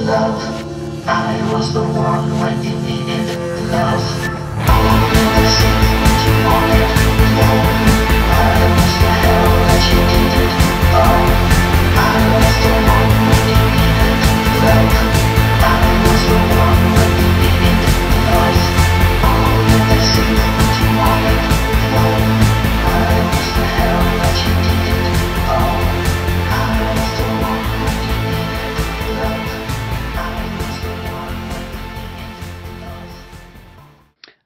love. I was the one when you needed love. Only the thing that you wanted, love. I was the hell that you needed. Oh, I was the one when you needed love. I was the one when you needed love. Only the thing that you wanted, love. I was the hell that you needed. Oh, I was the one when you needed love. I was the one when you needed love.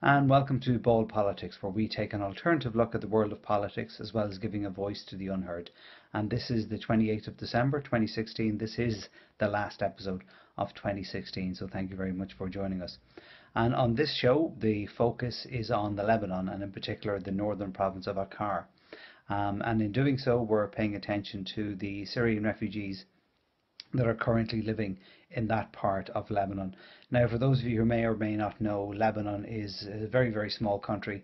And welcome to BaldPolitiKs, where we take an alternative look at the world of politics as well as giving a voice to the unheard. And this is the 28th of December 2016. This is the last episode of 2016, so thank you very much for joining us. And on this show, the focus is on the Lebanon, and in particular the northern province of Akkar. And in doing so, we're paying attention to the Syrian refugees that are currently living in that part of Lebanon. Now, for those of you who may or may not know, Lebanon is a very, very small country,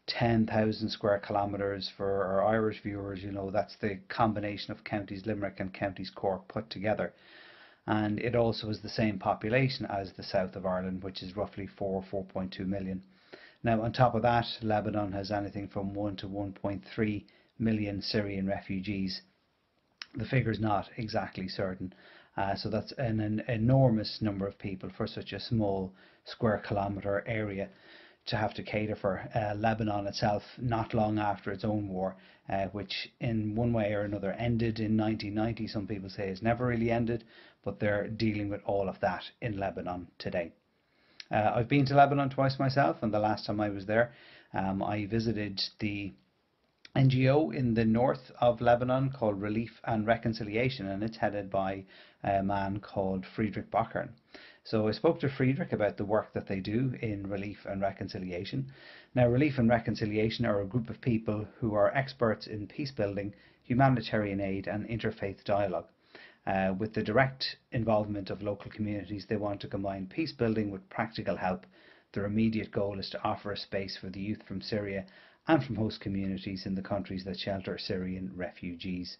10,000 square kilometres. For our Irish viewers, you know, that's the combination of counties Limerick and counties Cork put together. And it also has the same population as the south of Ireland, which is roughly 4.2 million. Now, on top of that, Lebanon has anything from 1 to 1.3 million Syrian refugees. The figure's not exactly certain, so that's an enormous number of people for such a small square kilometre area to have to cater for. Lebanon itself, not long after its own war, which in one way or another ended in 1990, some people say it's never really ended, but they're dealing with all of that in Lebanon today. I've been to Lebanon twice myself, and the last time I was there, I visited the NGO in the north of Lebanon called Relief and Reconciliation, and it's headed by a man called Friedrich Bokern. So I spoke to Friedrich about the work that they do in Relief and Reconciliation. Now, Relief and Reconciliation are a group of people who are experts in peace building, humanitarian aid and interfaith dialogue. With the direct involvement of local communities, they want to combine peace building with practical help. Their immediate goal is to offer a space for the youth from Syria and from host communities in the countries that shelter Syrian refugees.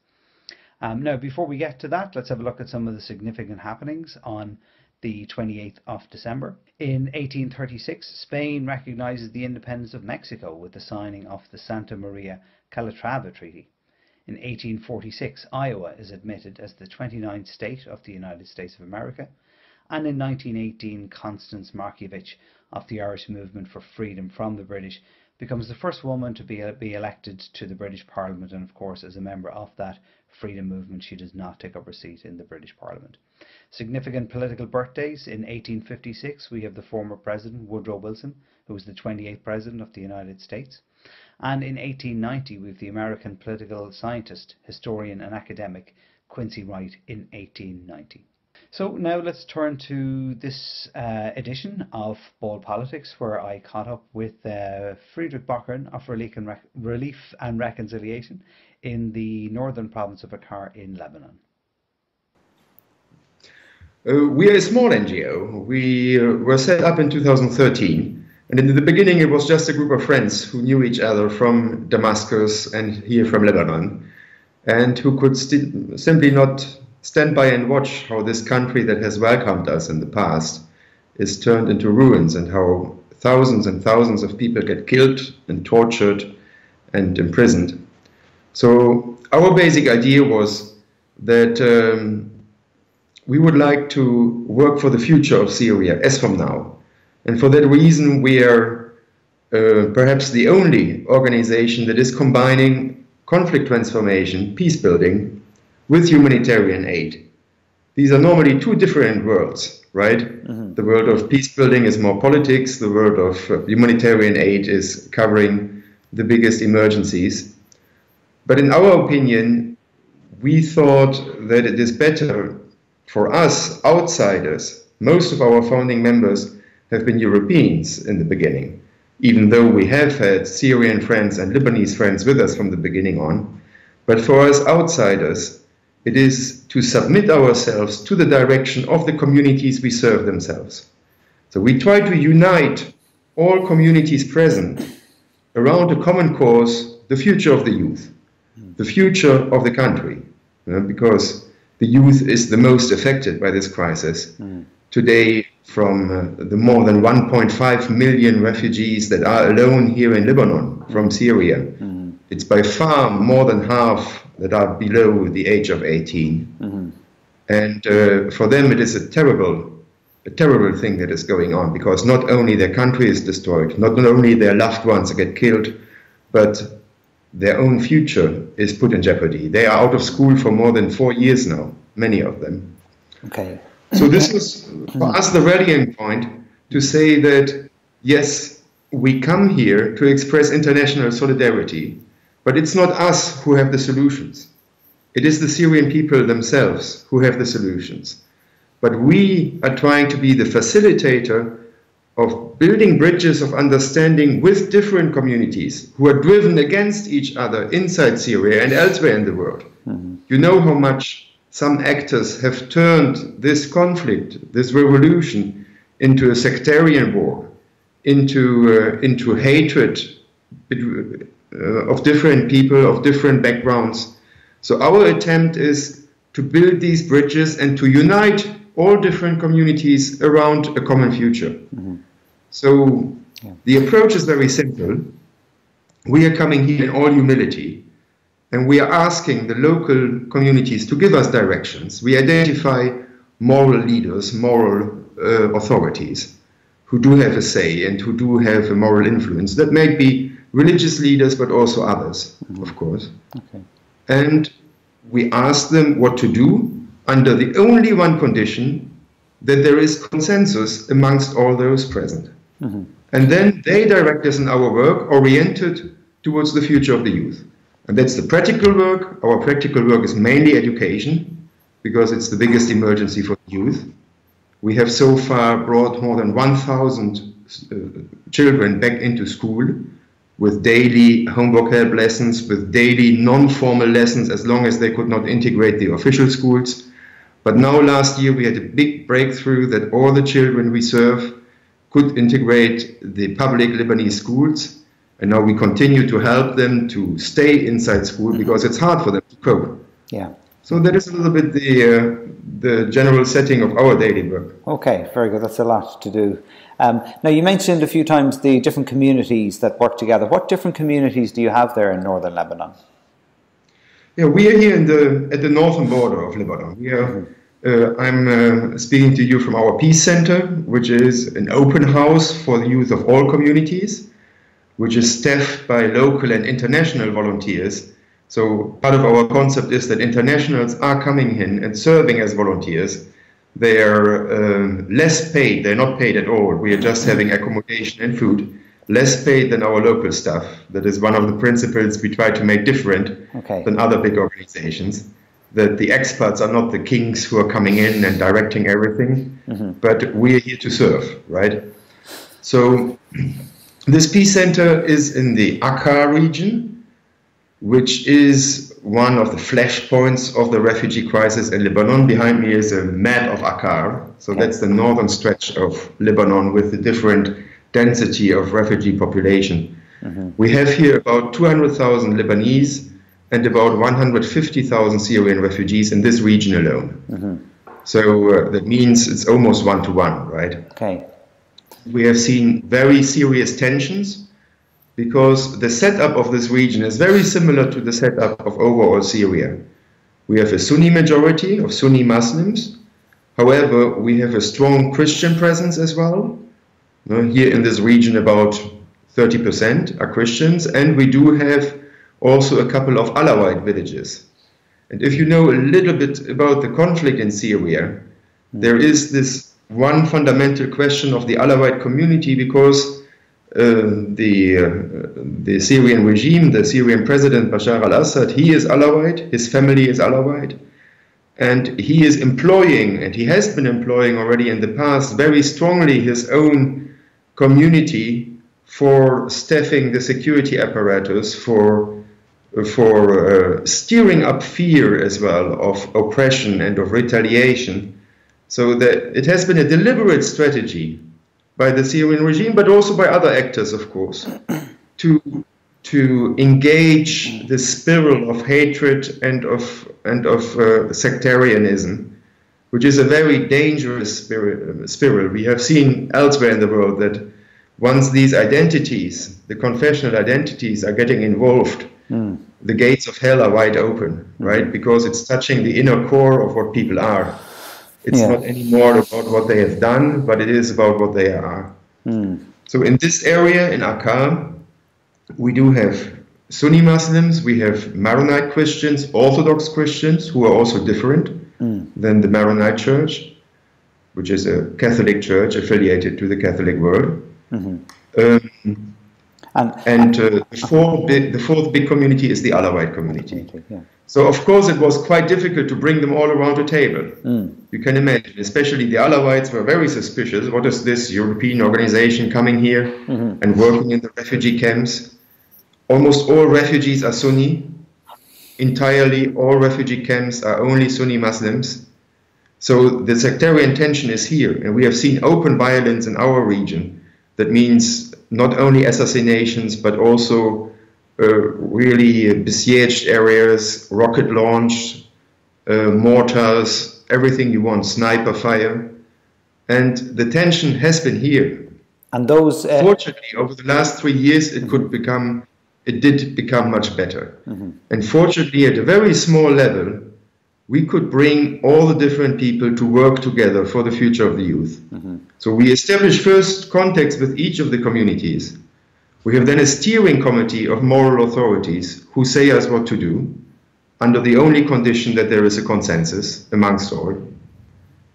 Now, before we get to that, let's have a look at some of the significant happenings on the 28th of December. In 1836, Spain recognizes the independence of Mexico with the signing of the Santa Maria Calatrava Treaty. In 1846, Iowa is admitted as the 29th state of the United States of America. And in 1918, Constance Markievicz of the Irish Movement for Freedom from the British becomes the first woman to be elected to the British Parliament, and of course as a member of that freedom movement she does not take up her seat in the British Parliament. Significant political birthdays: in 1856 we have the former President Woodrow Wilson, who was the 28th President of the United States, and in 1890 we have the American political scientist, historian and academic Quincy Wright in 1890. So now let's turn to this edition of BaldPolitiKs, where I caught up with Friedrich Bokern of Relief and Reconciliation in the northern province of Akkar in Lebanon. We are a small NGO. We were set up in 2013, and in the beginning it was just a group of friends who knew each other from Damascus and here from Lebanon, and who could simply not stand by and watch how this country that has welcomed us in the past is turned into ruins, and how thousands and thousands of people get killed and tortured and imprisoned. So our basic idea was that we would like to work for the future of Syria as from now. And for that reason we are perhaps the only organization that is combining conflict transformation, peace building, with humanitarian aid. These are normally two different worlds, right? Mm-hmm. The world of peace building is more politics, the world of humanitarian aid is covering the biggest emergencies. But in our opinion, we thought that it is better for us outsiders. Most of our founding members have been Europeans in the beginning, even though we have had Syrian friends and Lebanese friends with us from the beginning on. But for us outsiders, it is to submit ourselves to the direction of the communities we serve themselves. So we try to unite all communities present around a common cause, the future of the youth, the future of the country. Because the youth is the most affected by this crisis. Today, from the more than 1.5 million refugees that are alone here in Lebanon from Syria, it's by far more than half that are below the age of 18. And for them, it is a terrible thing that is going on, because not only their country is destroyed, not only their loved ones get killed, but their own future is put in jeopardy. They are out of school for more than 4 years now, many of them. Okay. So this was for us the rallying point to say that, yes, we come here to express international solidarity, but it's not us who have the solutions. It is the Syrian people themselves who have the solutions. But we are trying to be the facilitator of building bridges of understanding with different communities who are driven against each other inside Syria and elsewhere in the world. You know how much some actors have turned this conflict, this revolution, into a sectarian war, into hatred of different people, of different backgrounds. So our attempt is to build these bridges and to unite all different communities around a common future. So the approach is very simple. We are coming here in all humility, and we are asking the local communities to give us directions. We identify moral leaders, moral authorities who do have a say and who do have a moral influence. That may be religious leaders, but also others, of course. And we ask them what to do under the only one condition, that there is consensus amongst all those present. And then they direct us in our work oriented towards the future of the youth. And that's the practical work. Our practical work is mainly education, because it's the biggest emergency for youth. We have so far brought more than 1,000 children back into school with daily homework help lessons, with daily non-formal lessons, as long as they could not integrate the official schools. But now last year we had a big breakthrough that all the children we serve could integrate the public Lebanese schools. And now we continue to help them to stay inside school, because it's hard for them to cope. So that is a little bit the general setting of our daily work. Okay, very good. That's a lot to do. Now, you mentioned a few times the different communities that work together. What different communities do you have there in northern Lebanon? Yeah, we are here at the northern border of Lebanon. We are, I'm speaking to you from our Peace Center, which is an open house for the youth of all communities, which is staffed by local and international volunteers. So part of our concept is that internationals are coming in and serving as volunteers. They are less paid, they're not paid at all. We are just having accommodation and food, less paid than our local staff. That is one of the principles we try to make different than other big organizations. That the experts are not the kings who are coming in and directing everything, but we are here to serve, right? So this Peace Center is in the Akkar region, which is one of the flashpoints of the refugee crisis in Lebanon. Behind me is a map of Akkar. So that's the northern stretch of Lebanon with the different density of refugee population. We have here about 200,000 Lebanese and about 150,000 Syrian refugees in this region alone. So that means it's almost one-to-one, right? We have seen very serious tensions, because the setup of this region is very similar to the setup of overall Syria. We have a Sunni majority of Sunni Muslims. However, we have a strong Christian presence as well. Here in this region, about 30% are Christians, and we do have also a couple of Alawite villages. And if you know a little bit about the conflict in Syria, there is this one fundamental question of the Alawite community, because the Syrian regime, the Syrian president Bashar al-Assad, he is Alawite, his family is Alawite, and he is employing, and he has been employing already in the past, very strongly his own community for staffing the security apparatus, for steering up fear as well of oppression and of retaliation. So that it has been a deliberate strategy by the Syrian regime, but also by other actors, of course, to to engage the spiral of hatred and of sectarianism, which is a very dangerous spiral. We have seen elsewhere in the world that once these identities, the confessional identities, are getting involved, the gates of hell are wide open, right? Because it's touching the inner core of what people are. It's not anymore about what they have done, but it is about what they are. So in this area, in Akkar, we do have Sunni Muslims, we have Maronite Christians, Orthodox Christians, who are also different than the Maronite Church, which is a Catholic church affiliated to the Catholic world. The fourth big community is the Alawite community. So of course it was quite difficult to bring them all around the table. You can imagine, especially the Alawites were very suspicious. What is this European organization coming here and working in the refugee camps? Almost all refugees are Sunni. Entirely all refugee camps are only Sunni Muslims. So the sectarian tension is here, and we have seen open violence in our region. That means not only assassinations, but also really besieged areas, rocket launch, mortars, everything you want, sniper fire. And the tension has been here. And those... Fortunately, over the last 3 years, it did become much better. And fortunately, at a very small level, we could bring all the different people to work together for the future of the youth. So we established first contacts with each of the communities. We have then a steering committee of moral authorities who say us what to do, under the only condition that there is a consensus amongst all.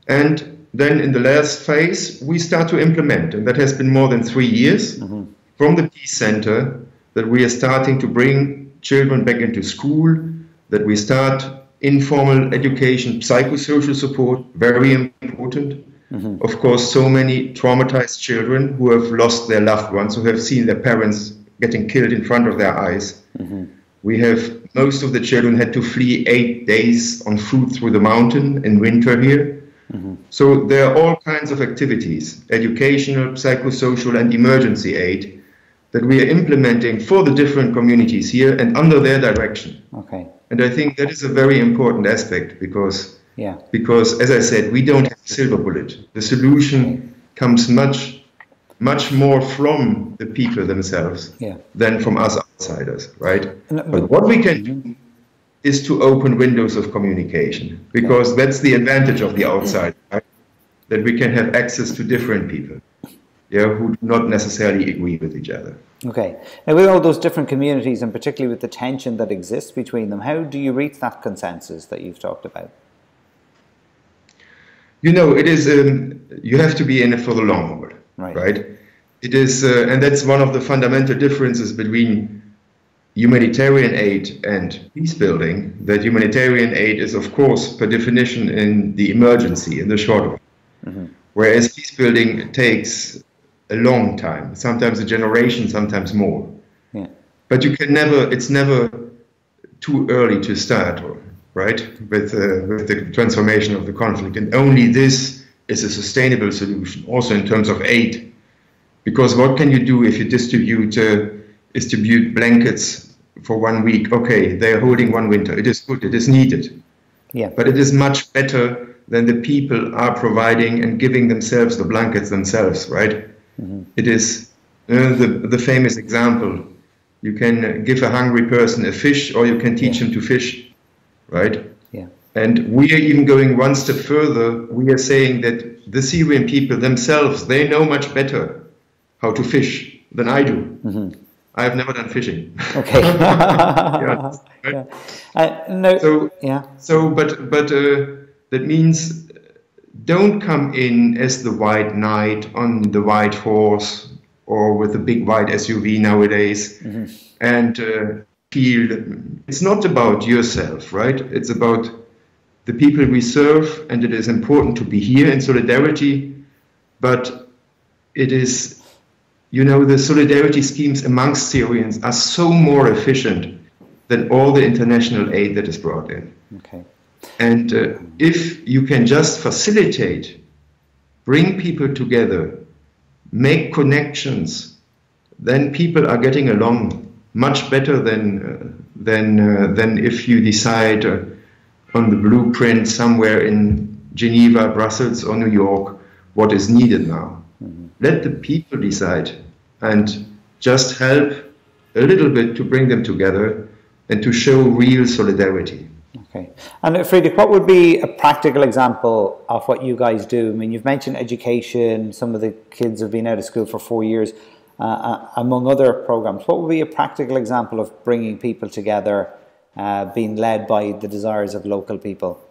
And then in the last phase, we start to implement, and that has been more than 3 years from the Peace Center, that we are starting to bring children back into school, that we start informal education, psychosocial support, very important. Of course, so many traumatized children who have lost their loved ones, who have seen their parents getting killed in front of their eyes. We have, most of the children had to flee 8 days on foot through the mountain in winter here. So there are all kinds of activities, educational, psychosocial, and emergency aid, that we are implementing for the different communities here and under their direction. And I think that is a very important aspect because, as I said, we don't have a silver bullet. The solution comes much more from the people themselves than from us outsiders, right? But what we can do is to open windows of communication, because that's the advantage of the outside, right? That we can have access to different people. Who do not necessarily agree with each other. Now with all those different communities, and particularly with the tension that exists between them, how do you reach that consensus that you've talked about? You know, it is, you have to be in it for the long haul, right? It is, and that's one of the fundamental differences between humanitarian aid and peace building, that humanitarian aid is, of course, per definition in the emergency, in the short run, whereas peace building takes a long time, sometimes a generation, sometimes more. But you can never, it's never too early to start, right, with the transformation of the conflict. And only this is a sustainable solution, also in terms of aid. Because what can you do if you distribute blankets for 1 week? Okay, they are holding one winter. It is good, it is needed. But it is much better than the people are providing and giving themselves the blankets themselves, right? It is the famous example. You can give a hungry person a fish, or you can teach him to fish, right? And we are even going one step further. We are saying that the Syrian people themselves, they know much better how to fish than I do. I have never done fishing. But that means don't come in as the white knight on the white horse or with the big white SUV nowadays and feel it's not about yourself, right? It's about the people we serve, and it is important to be here in solidarity, but it is, you know, the solidarity schemes amongst Syrians are so more efficient than all the international aid that is brought in. And if you can just facilitate, bring people together, make connections, then people are getting along much better than if you decide on the blueprint somewhere in Geneva, Brussels, or New York what is needed now. Let the people decide and just help a little bit to bring them together and to show real solidarity. Okay. And Friedrich, what would be a practical example of what you guys do? I mean, you've mentioned education, some of the kids have been out of school for 4 years, among other programs. What would be a practical example of bringing people together, being led by the desires of local people?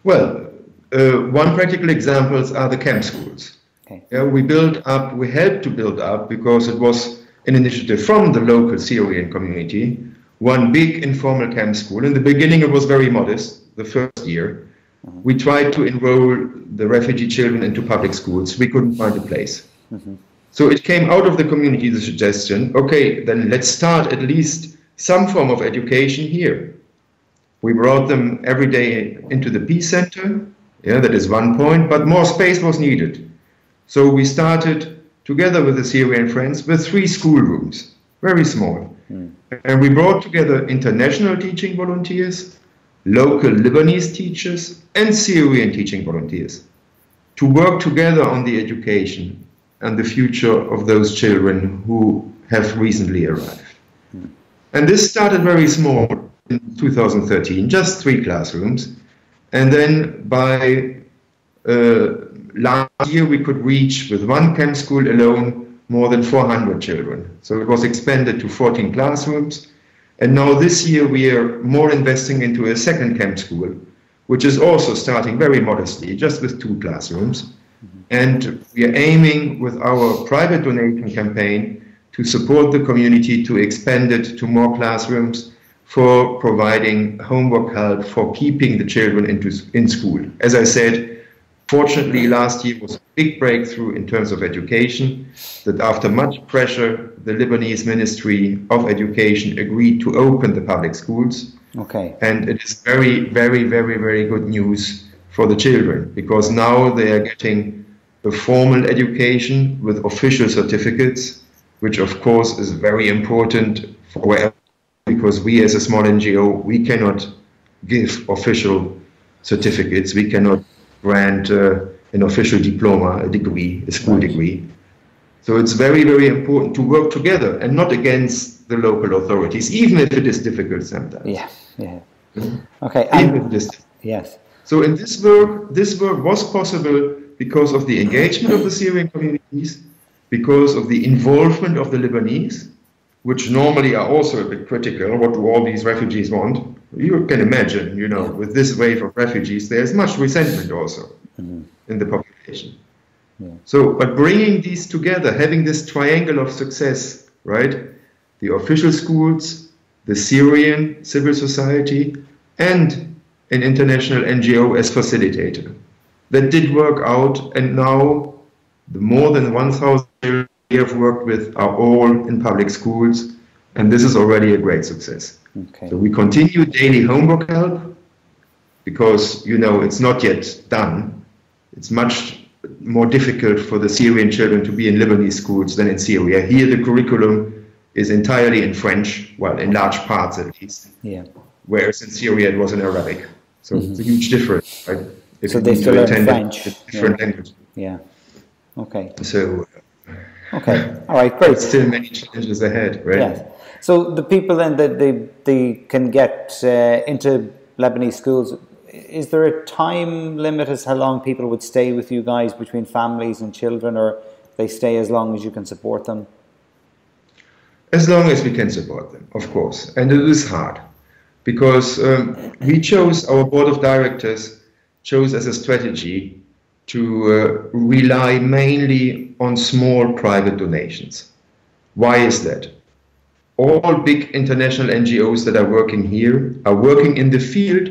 Well, one practical examples are the camp schools. Okay. We helped to build up, because it was an initiative from the local Syrian community, one big informal camp school. In the beginning it was very modest, the first year. We tried to enroll the refugee children into public schools. We couldn't find a place. So it came out of the community, the suggestion, okay, then let's start at least some form of education here. We brought them every day into the peace center. Yeah, that is one point, but more space was needed. So we started together with the Syrian friends with 3 schoolrooms, very small. And we brought together international teaching volunteers, local Lebanese teachers, and Syrian teaching volunteers to work together on the education and the future of those children who have recently arrived. And this started very small in 2013, just 3 classrooms. And then by last year we could reach, with 1 camp school alone, more than 400 children. So it was expanded to 14 classrooms. And now this year we are more investing into a 2nd camp school, which is also starting very modestly, just with 2 classrooms. And we are aiming with our private donation campaign to support the community to expand it to more classrooms, for providing homework help, for keeping the children in school. As I said, fortunately, last year was a big breakthrough in terms of education, that after much pressure, the Lebanese Ministry of Education agreed to open the public schools. Okay. And it is very, very, very, very good news for the children, because now they are getting a formal education with official certificates, which of course is very important for wherever, because we as a small NGO, we cannot give official certificates, we cannot grant an official diploma, a degree, a school degree. So it's very, very important to work together and not against the local authorities, even if it is difficult sometimes. Yeah, yeah. Okay. Even if it is. Yes. So in this work was possible because of the engagement of the Syrian communities, because of the involvement of the Lebanese, which normally are also a bit critical. What do all these refugees want? You can imagine, you know, with this wave of refugees, there's much resentment also in the population. So, but bringing these together, having this triangle of success, right? The official schools, the Syrian civil society, and an international NGO as facilitator. That did work out, and now the more than 1,000 we have worked with are all in public schools, and this is already a great success. Okay. So we continue daily homework help, because, you know, it's not yet done. It's much more difficult for the Syrian children to be in Lebanese schools than in Syria. Here the curriculum is entirely in French, well, in large parts at least. Yeah. Whereas in Syria it was in Arabic. So it's a huge difference, right? If So they still learn French. Different language. Yeah. Okay. So Okay. All right. Great. still many challenges ahead, right? Yes. So the people then that they can get into Lebanese schools, is there a time limit as how long people would stay with you guys, between families and children, or they stay as long as you can support them? As long as we can support them, of course. And it is hard, because we chose, our board of directors chose as a strategy to rely mainly on small private donations. Why is that? All big international NGOs that are working here are working in the field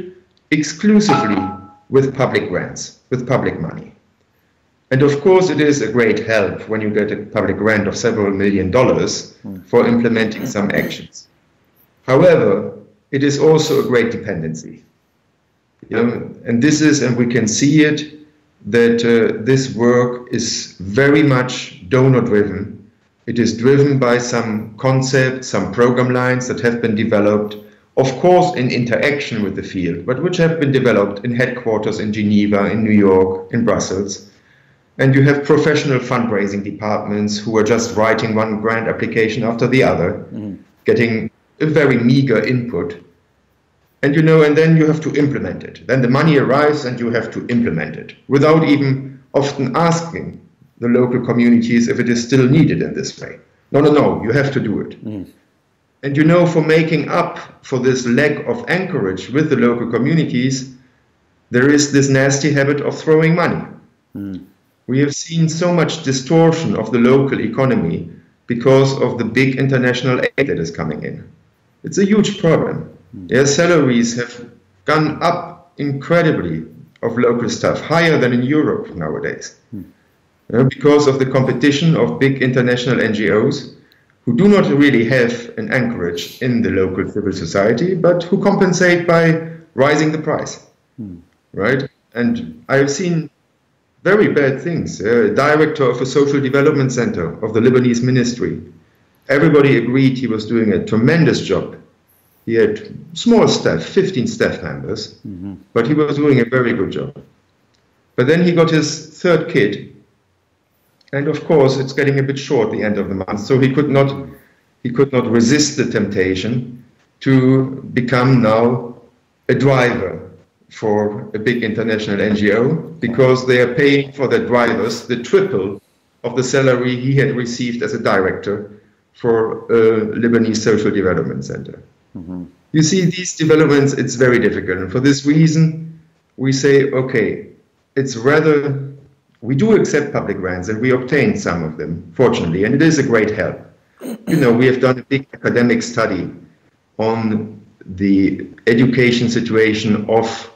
exclusively with public grants, with public money. And of course it is a great help when you get a public grant of several $1 million for implementing some actions. However, it is also a great dependency. You know, and this is, and we can see it, that this work is very much donor driven, It is driven by some concepts, some program lines that have been developed, of course in interaction with the field, but which have been developed in headquarters in Geneva, in New York, in Brussels. And you have professional fundraising departments who are just writing one grant application after the other, getting a very meager input. And and then you have to implement it. Then the money arrives and you have to implement it without even often asking the local communities if it is still needed in this way. No, you have to do it. And for making up for this lack of anchorage with the local communities, there is this nasty habit of throwing money. We have seen so much distortion of the local economy because of the big international aid that is coming in. It's a huge problem. Their salaries have gone up incredibly of local staff, higher than in Europe nowadays, because of the competition of big international NGOs who do not really have an anchorage in the local civil society, but who compensate by rising the price, right? And I've seen very bad things. Director of a social development center of the Lebanese ministry. Everybody agreed he was doing a tremendous job. He had small staff, 15 staff members, but he was doing a very good job. But then he got his third kid, and of course it's getting a bit short the end of the month, so he could not resist the temptation to become now a driver for a big international NGO, because they are paying for their drivers the triple of the salary he had received as a director for a Lebanese social development center. You see, these developments, it's very difficult. And for this reason, we say, okay, it's rather, we do accept public grants and we obtain some of them, fortunately, and it is a great help. We have done a big academic study on the education situation of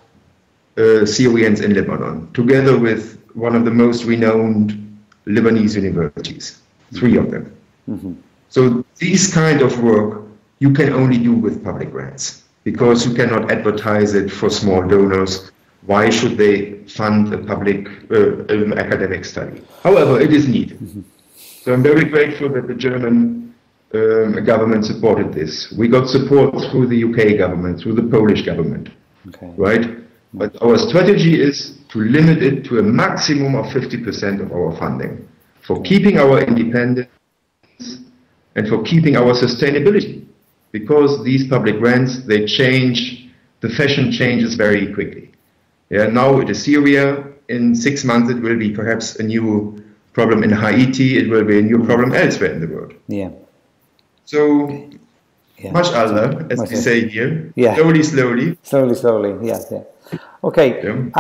Syrians in Lebanon, together with one of the most renowned Lebanese universities, 3 of them. So these kind of work you can only do with public grants, because you cannot advertise it for small donors. Why should they fund a public academic study? However, it is needed. So I'm very grateful that the German government supported this. We got support through the UK government, through the Polish government, right? But our strategy is to limit it to a maximum of 50% of our funding for keeping our independence and for keeping our sustainability. Because these public grants, they change, the fashion changes very quickly. Now it is Syria, in 6 months it will be perhaps a new problem in Haiti, it will be a new problem elsewhere in the world. So, much Allah, as we say here, slowly. Slowly, Okay,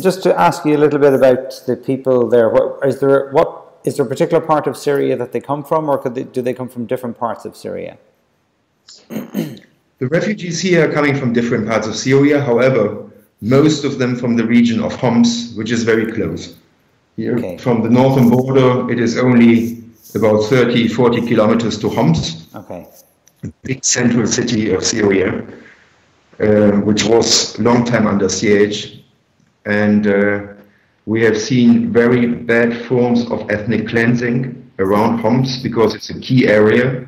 just to ask you a little bit about the people there, is there a particular part of Syria that they come from, or do they come from different parts of Syria? The refugees here are coming from different parts of Syria, however, most of them from the region of Homs, which is very close. Here, from the northern border, it is only about 30-40 kilometers to Homs, the big central city of Syria, which was a long time under siege. And we have seen very bad forms of ethnic cleansing around Homs, because it's a key area.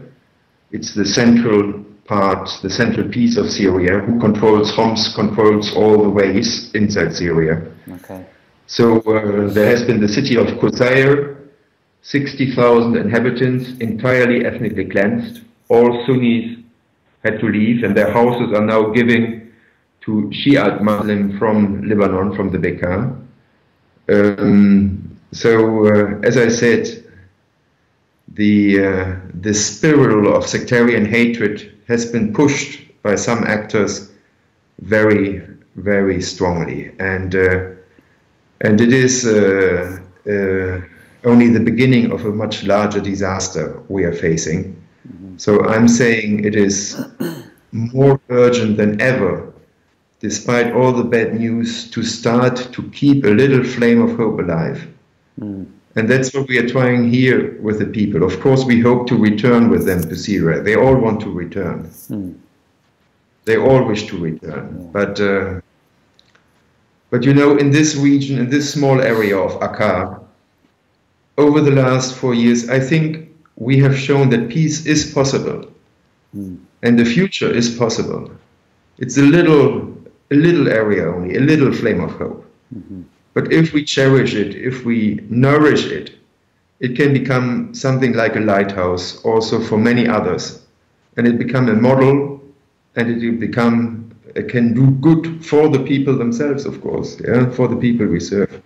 It's the central part, the central piece of Syria. Who controls Homs controls all the ways inside Syria. So there has been the city of Qusair, 60,000 inhabitants, entirely ethnically cleansed. All Sunnis had to leave, and their houses are now given to Shiite Muslims from Lebanon, from the Bekaa. As I said, the spiral of sectarian hatred has been pushed by some actors very, very strongly, and it is only the beginning of a much larger disaster we are facing. So I'm saying it is more urgent than ever, despite all the bad news, to start to keep a little flame of hope alive. And that's what we are trying here with the people. Of course, we hope to return with them to Syria. They all want to return. They all wish to return. But in this region, in this small area of Akkar, over the last 4 years, I think we have shown that peace is possible and the future is possible. It's a little area only, a little flame of hope. But if we cherish it, if we nourish it, it can become something like a lighthouse also for many others. And it become a model, and it can do good for the people themselves, of course, yeah, for the people we serve.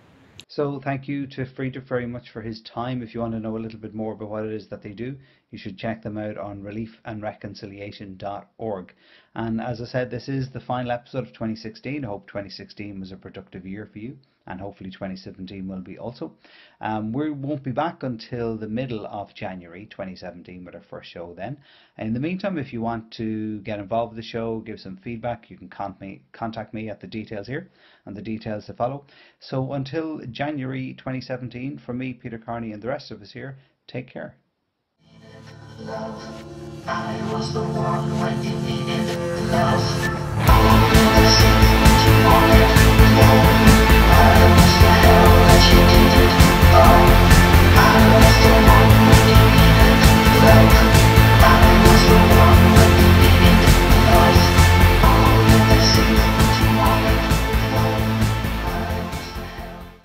So thank you to Friedrich very much for his time. If you want to know a little bit more about what it is that they do, you should check them out on reliefandreconciliation.org. And as I said, this is the final episode of 2016. I hope 2016 was a productive year for you, and hopefully 2017 will be also. We won't be back until the middle of January 2017 with our first show then. In the meantime, if you want to get involved with the show, give some feedback, you can contact me at the details here and the details to follow. So until January 2017, from me, Peter Carney, and the rest of us here, take care. Love. I was the one when you needed love. All the things that you wanted more.